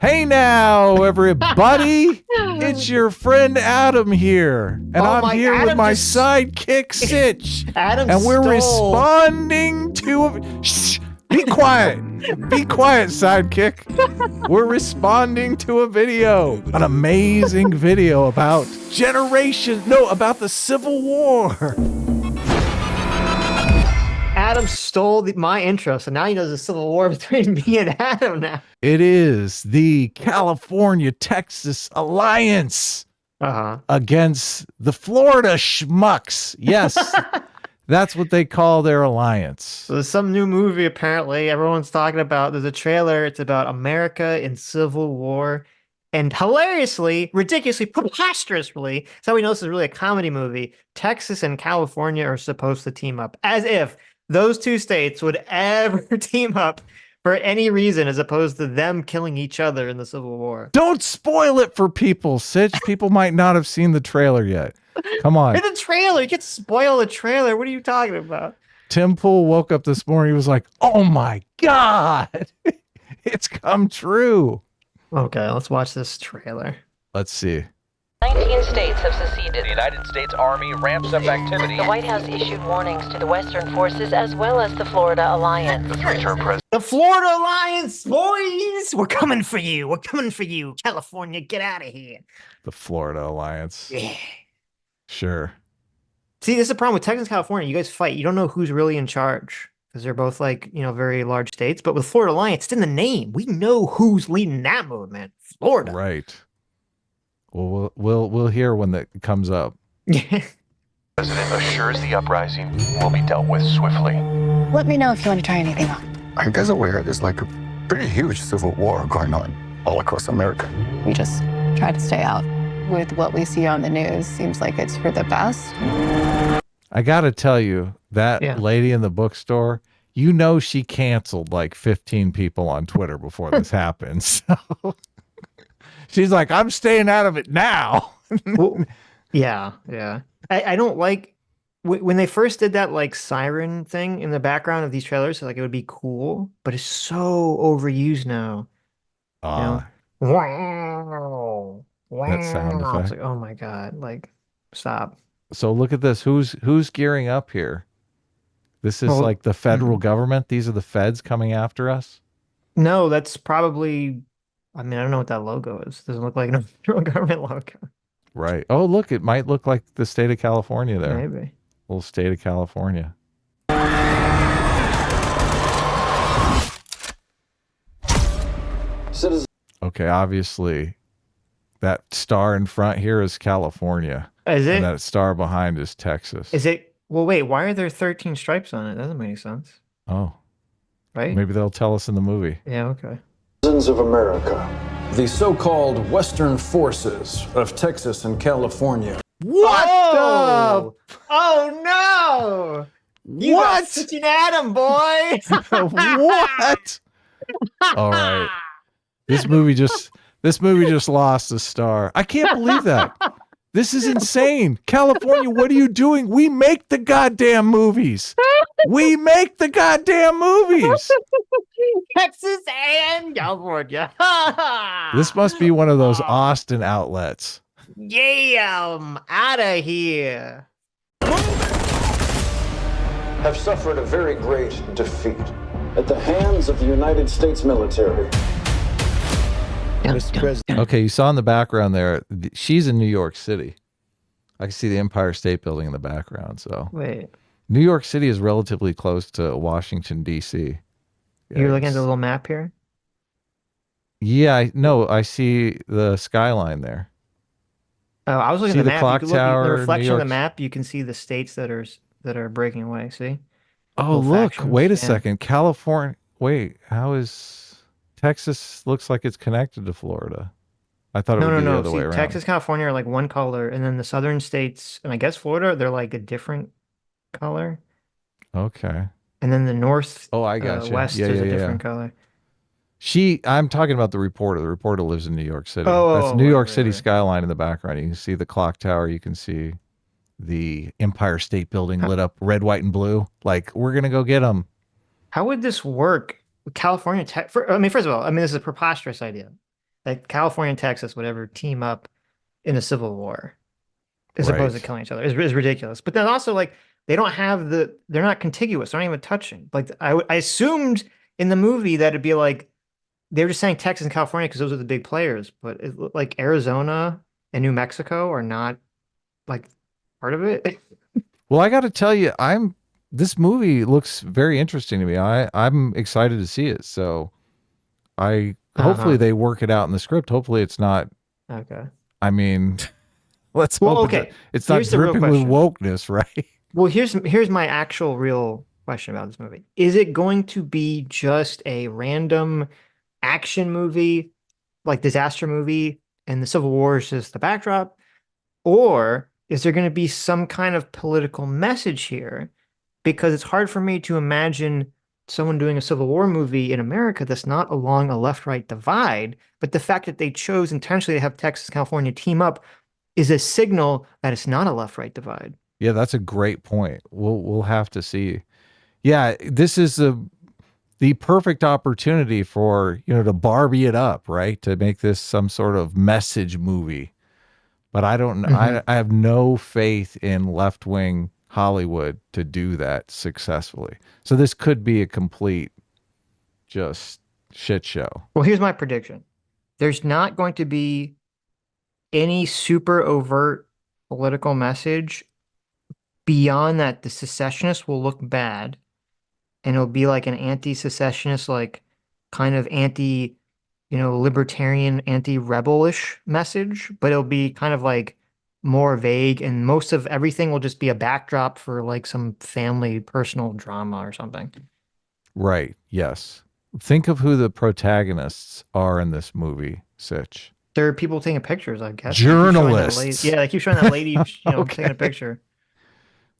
Hey now, everybody! It's your friend Adam here, and I'm here with my sidekick Sitch, and we're responding to. Shh! Be quiet! Be quiet, sidekick. We're responding to a video, an amazing video about about the Civil War. Adam stole my intro, so now he knows the Civil War between me and Adam now. It is the California-Texas Alliance against the Florida schmucks. Yes, that's what they call their alliance. So there's some new movie, apparently, everyone's talking about. There's a trailer. It's about America in Civil War. And hilariously, ridiculously, preposterously, so we know this is really a comedy movie, Texas and California are supposed to team up. As if those two states would ever team up for any reason as opposed to them killing each other in the Civil War. Don't spoil it for people, Sitch. People might not have seen the trailer yet. Come on. In the trailer, you can't spoil the trailer. What are you talking about? Tim Pool woke up this morning. He was like, oh my God, it's come true. Okay, let's watch this trailer. Let's see. 19 states have seceded. The United States Army ramps up activity. The White House issued warnings to the Western forces as well as the Florida Alliance. The three-term president. The Florida Alliance, boys! We're coming for you. We're coming for you. California, get out of here. The Florida Alliance. Yeah. Sure. See, this is the problem with Texas and California. You guys fight. You don't know who's really in charge because they're both very large states. But with Florida Alliance, it's in the name. We know who's leading that movement. Florida. Right. Well, we'll hear when that comes up. The president assures the uprising will be dealt with swiftly. Let me know if you want to try anything on. Are you guys aware there's like a pretty huge civil war going on all across America? We just try to stay out. With what we see on the news, seems like it's for the best. I gotta tell you, that lady in the bookstore, you know she canceled like 15 people on Twitter before this happened. So she's like, I'm staying out of it now. Well, yeah. I don't like when they first did that like siren thing in the background of these trailers. So, like it would be cool, but it's so overused now. Wow. That sound effect. It's like, oh my God, like stop. So look at this. Who's gearing up here? This is like the federal government. These are the feds coming after us. No, that's probably. I mean, I don't know what that logo is. Doesn't look like a federal government logo. Right. Oh, look, it might look like the state of California there. Maybe. Little state of California. Citizens. Okay, obviously, that star in front here is California. Is it? And that star behind is Texas. Is it? Well, wait, why are there 13 stripes on it? That doesn't make any sense. Oh. Right? Maybe they'll tell us in the movie. Yeah, okay. Citizens of America. The so-called Western forces of Texas and California. What? Oh no! You What? Sitch and Adam, boy! What? All right. This movie just lost a star. I can't believe that. This is insane. California, what are you doing? We make the goddamn movies. We make the goddamn movies. Texas and California. This must be one of those Austin outlets. Yeah, I'm out of here. Have suffered a very great defeat at the hands of the United States military. Okay, you saw in the background there, she's in New York City. I can see the Empire State Building in the background. So Wait. New York City is relatively close to Washington, D.C. You're looking at the little map here? Yeah, I see the skyline there. Oh, I was looking at the map. Clock tower, the reflection of the map, you can see the states that are breaking away. See? Oh, look! Wait a second. California. Wait, how is Texas? Looks like it's connected to Florida. I thought it would be the other way around. Texas, California are like one color, and then the southern states, and I guess Florida, they're like a different color. Okay. And then the north. Oh, I got you. West is a different color. I'm talking about the reporter. The reporter lives in New York City. That's New York City skyline in the background. You can see the clock tower. You can see the Empire State Building lit up red, white, and blue. Like, we're going to go get them. How would this work? California, first of all, this is a preposterous idea. like California and Texas, whatever, team up in a civil war as opposed to Right. killing each other is ridiculous. But then also like they don't have they're not contiguous, they're not even touching. Like I assumed in the movie that it'd be like they were just saying Texas and California because those are the big players, but like Arizona and New Mexico are not like part of it. Well, I got to tell you, this movie looks very interesting to me. I'm excited to see it. So hopefully they work it out in the script. Hopefully it's not, Okay. I mean, let's Well, hope okay. it's not Here's the real dripping with question. wokeness, right? Well, here's my actual real question about this movie. Is it going to be just a random action movie, like disaster movie, and the Civil War is just the backdrop? Or is there going to be some kind of political message here? Because it's hard for me to imagine someone doing a Civil War movie in America that's not along a left-right divide. But the fact that they chose intentionally to have Texas and California team up is a signal that it's not a left-right divide. Yeah, that's a great point. We'll have to see. Yeah, this is the perfect opportunity for, to Barbie it up, right? To make this some sort of message movie. But I have no faith in left-wing Hollywood to do that successfully. So this could be a complete just shit show. Well, here's my prediction. There's not going to be any super overt political message beyond that the secessionists will look bad and it'll be like an anti-secessionist, like kind of anti, libertarian, anti-rebelish message, but it'll be kind of like more vague and most of everything will just be a backdrop for like some family personal drama or something. Right. Yes. Think of who the protagonists are in this movie, Sitch. There are people taking pictures, I guess. Journalists. Yeah, they keep showing that lady, Okay. taking a picture.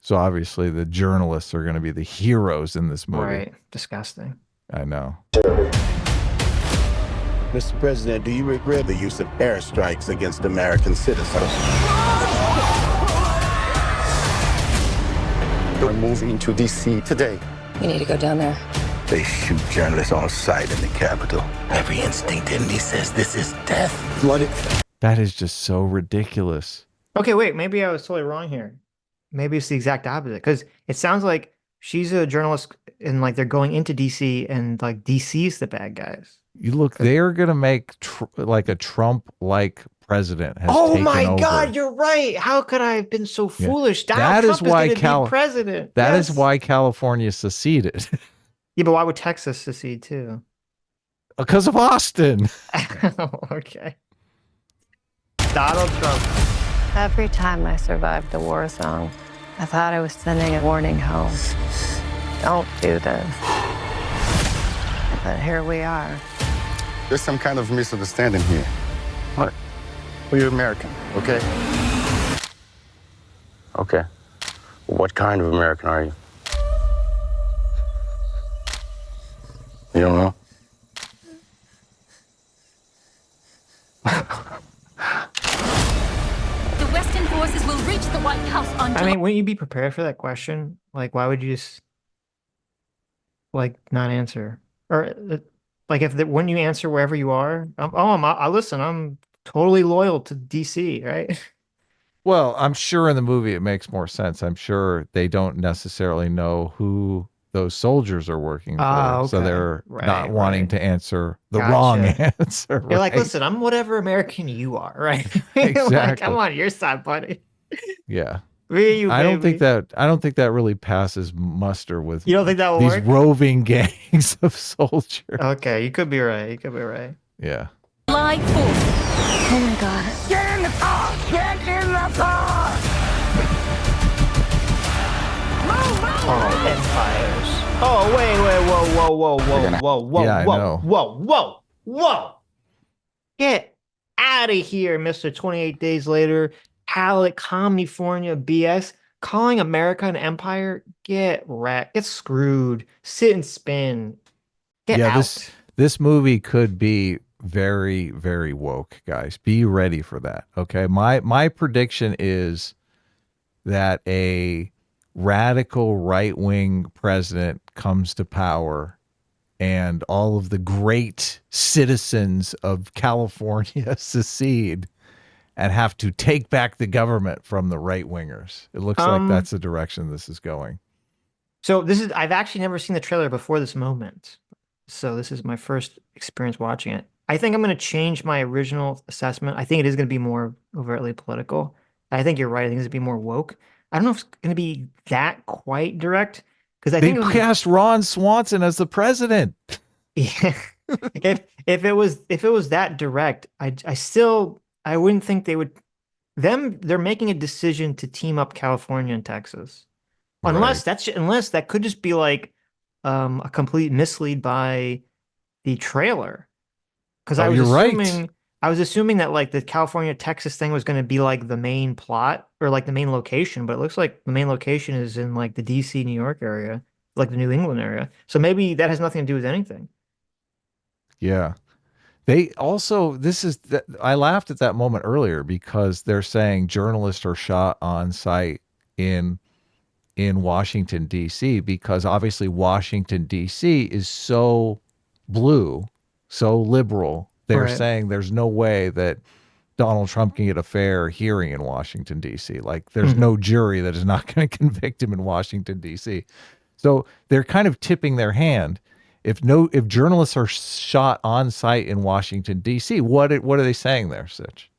So obviously the journalists are going to be the heroes in this movie. Right. Disgusting. I know. Mr. President, do you regret the use of airstrikes against American citizens? They're moving to D.C. today. You need to go down there. They shoot journalists on sight in the Capitol. Every instinct in me says this is death. Blooded. That is just so ridiculous. Okay, wait, maybe I was totally wrong here. Maybe it's the exact opposite because it sounds like she's a journalist and like they're going into DC and like DC's the bad guys. You look, they're going to make like a Trump-like president has oh taken my over. God, you're right. How could I have been so foolish? That Donald is Trump why is going to be president. That is why California seceded. Yeah, but why would Texas secede too? Because of Austin. Okay. Donald Trump. Every time I survived a war zone, I thought I was sending a warning home. Don't do this. But here we are. There's some kind of misunderstanding here. What? Well, you're American, okay? Okay. What kind of American are you? You don't know? The Western forces will reach the White House on I mean, wouldn't you be prepared for that question? Like, why would you just like not answer? Or like, wouldn't you answer wherever you are? Listen, I'm totally loyal to DC, right? Well, I'm sure in the movie it makes more sense. I'm sure they don't necessarily know who those soldiers are working for. Okay. So they're not wanting to answer the wrong answer. You're like, right? listen, I'm whatever American you are, right? Exactly. Like, I'm on your side, buddy. Yeah. You, I don't think that really passes muster with you don't think that will these work? roving gangs of soldiers. Okay, you could be right. You could be right. Yeah. July 4th. Oh my God. Get in the car! Get in the car! Oh, empires. Oh, whoa, Yeah, I know. whoa. Get out of here, Mr. 28 Days Later. Palette, California BS. Calling America an empire? Get wrecked. Get screwed. Sit and spin. Get out. This movie could be very, very woke, guys. Be ready for that. Okay. My prediction is that a radical right-wing president comes to power and all of the great citizens of California secede and have to take back the government from the right wingers. It looks like that's the direction this is going. So I've actually never seen the trailer before this moment. So this is my first experience watching it. I think I'm going to change my original assessment. I think it is going to be more overtly political. I think you're right. I think it's going to be more woke. I don't know if it's going to be that quite direct because I think they cast Ron Swanson as the president. Yeah. if it was that direct, I wouldn't think they would. They're making a decision to team up California and Texas, unless that could just be like a complete mislead by the trailer. Because I was assuming that like the California Texas thing was going to be like the main plot or like the main location, but it looks like the main location is in like the DC, New York area, like the New England area. So maybe that has nothing to do with anything. Yeah. They also, I laughed at that moment earlier because they're saying journalists are shot on site in Washington, D.C., because obviously Washington, D.C. is so blue, so liberal. They're saying there's no way that Donald Trump can get a fair hearing in Washington, D.C. Like there's no jury that is not going to convict him in Washington, D.C. So they're kind of tipping their hand. If journalists are shot on site in Washington, D.C., what are they saying there, Sitch?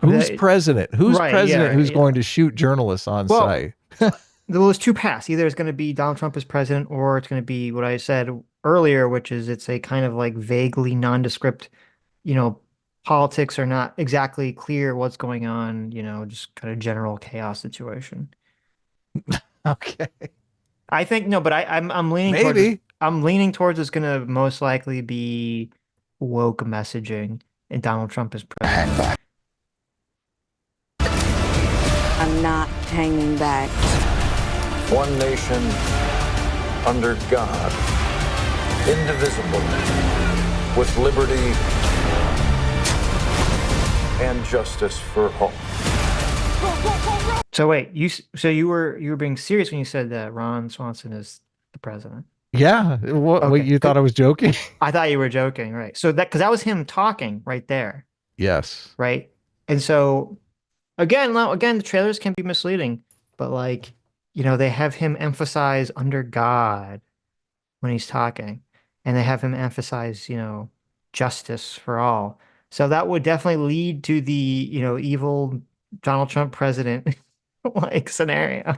Who's president? Who's president who's going to shoot journalists on site? There's two paths. Either it's going to be Donald Trump as president, or it's going to be what I said earlier, which is it's a kind of like vaguely nondescript, politics are not exactly clear what's going on, just kind of general chaos situation. Okay. I think no, but I'm leaning towards it's going to most likely be woke messaging and Donald Trump as president. I'm not hanging back. One nation under God, indivisible, with liberty and justice for all. So wait, you were being serious when you said that Ron Swanson is the president? Yeah. What you thought I was joking? I thought you were joking, right? So because that was him talking right there. Yes. Right. And so again, the trailers can be misleading, but they have him emphasize under God when he's talking, and they have him emphasize, justice for all. So that would definitely lead to the, evil Donald Trump president scenario.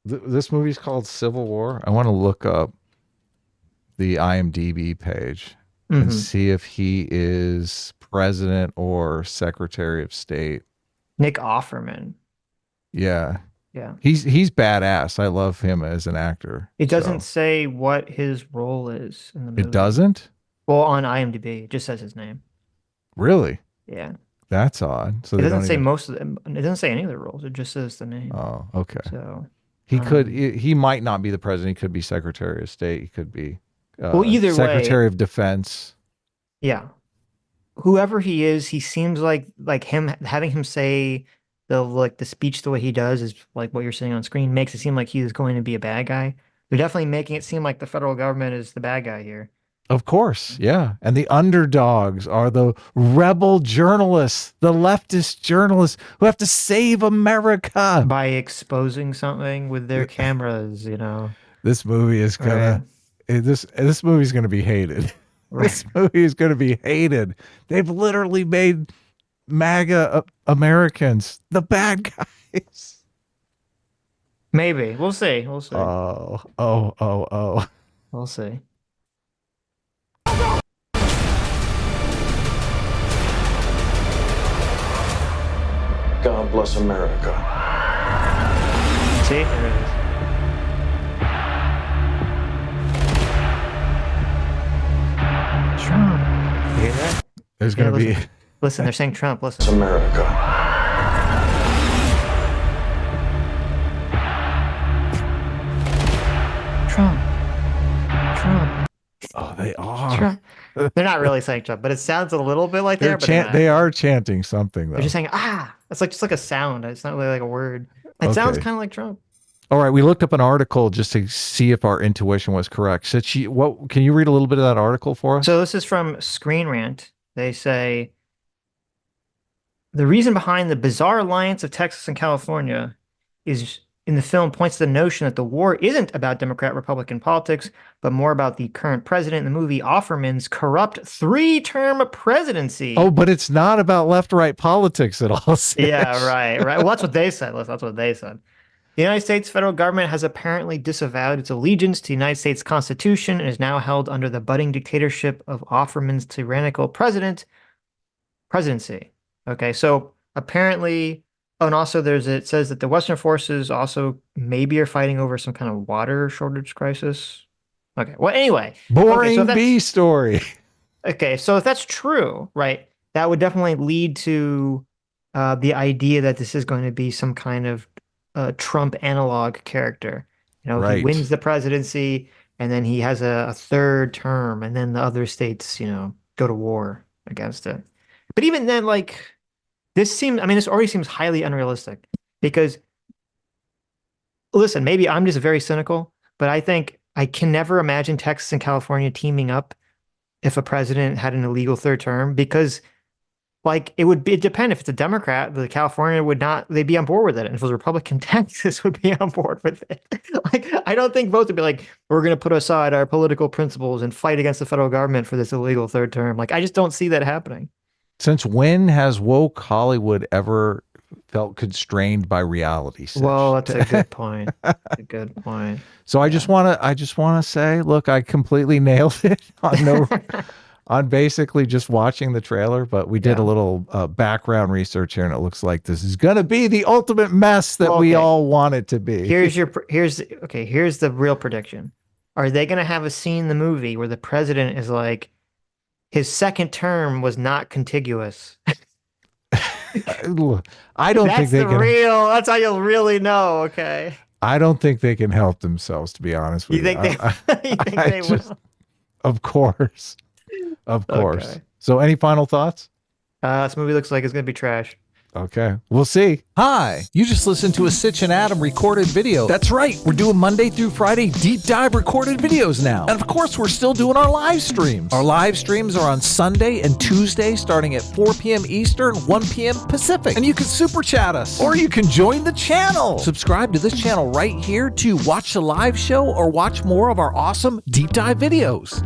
This movie's called Civil War. I want to look up the IMDb page and see if he is president or secretary of state. Nick Offerman. Yeah. Yeah. He's badass. I love him as an actor. It doesn't say what his role is in the movie. It doesn't? Well, on IMDb, it just says his name. Really? Yeah. That's odd. So it doesn't say most of them. It doesn't say any of the roles. It just says the name. Oh, okay. So he might not be the president. He could be secretary of state. He could be either secretary of defense. Yeah. Whoever he is, he seems like him having him say the speech the way he does is like what you're seeing on screen makes it seem like he's going to be a bad guy. They're definitely making it seem like the federal government is the bad guy here. Of course, yeah. And the underdogs are the rebel journalists, the leftist journalists who have to save America by exposing something with their cameras, This movie is gonna this movie's gonna be hated. Right. This movie is gonna be hated. They've literally made MAGA Americans the bad guys. Maybe. We'll see. Oh. We'll see. God bless America. See? There it is. Trump. You hear that? There's going to be... Listen, they're saying Trump. Listen. America. Trump. Oh, they are. Trump. They're not really saying Trump, but it sounds a little bit like they are chanting something, though. They're just saying, It's just like a sound. It's not really like a word. It sounds kind of like Trump. All right, we looked up an article just to see if our intuition was correct. What can you read a little bit of that article for us? So this is from Screen Rant. They say the reason behind the bizarre alliance of Texas and California is in the film points to the notion that the war isn't about Democrat-Republican politics, but more about the current president in the movie Offerman's corrupt 3-term presidency. Oh, but it's not about left-right politics at all. Sitch. Yeah, right. Well, that's what they said. That's what they said. The United States federal government has apparently disavowed its allegiance to the United States Constitution and is now held under the budding dictatorship of Offerman's tyrannical presidency. Okay, so apparently, and also it says that the Western forces also maybe are fighting over some kind of water shortage crisis. Okay, well, anyway. Boring B story. Okay, so if that's true, right, that would definitely lead to the idea that this is going to be some kind of Trump analog character. Right. He wins the presidency and then he has a 3rd term and then the other states, go to war against it. But even then, this already seems highly unrealistic because, listen, maybe I'm just very cynical, but I think I can never imagine Texas and California teaming up if a president had an illegal 3rd term because it'd depend if it's a Democrat, the California would not, they'd be on board with it. And if it was a Republican, Texas would be on board with it. I don't think both would be we're going to put aside our political principles and fight against the federal government for this illegal 3rd term. I just don't see that happening. Since when has woke Hollywood ever felt constrained by reality? Sitch? Well, that's a good point. A good point. So I just want to say, look, I completely nailed it on basically just watching the trailer, but we did a little background research here, and it looks like this is going to be the ultimate mess that we all want it to be. Here's the real prediction. Are they going to have a scene in the movie where the president is his 2nd term was not contiguous? I don't think they can. That's how you'll really know. Okay. I don't think they can help themselves, to be honest with you. You think they will? Of course. Of course. Okay. So any final thoughts? This movie looks like it's going to be trash. Okay, we'll see. Hi, you just listened to a Sitch and Adam recorded video. That's right, we're doing Monday through Friday deep dive recorded videos now. And of course, we're still doing our live streams. Our live streams are on Sunday and Tuesday starting at 4 p.m. Eastern, 1 p.m. Pacific. And you can super chat us, or you can join the channel. Subscribe to this channel right here to watch the live show or watch more of our awesome deep dive videos.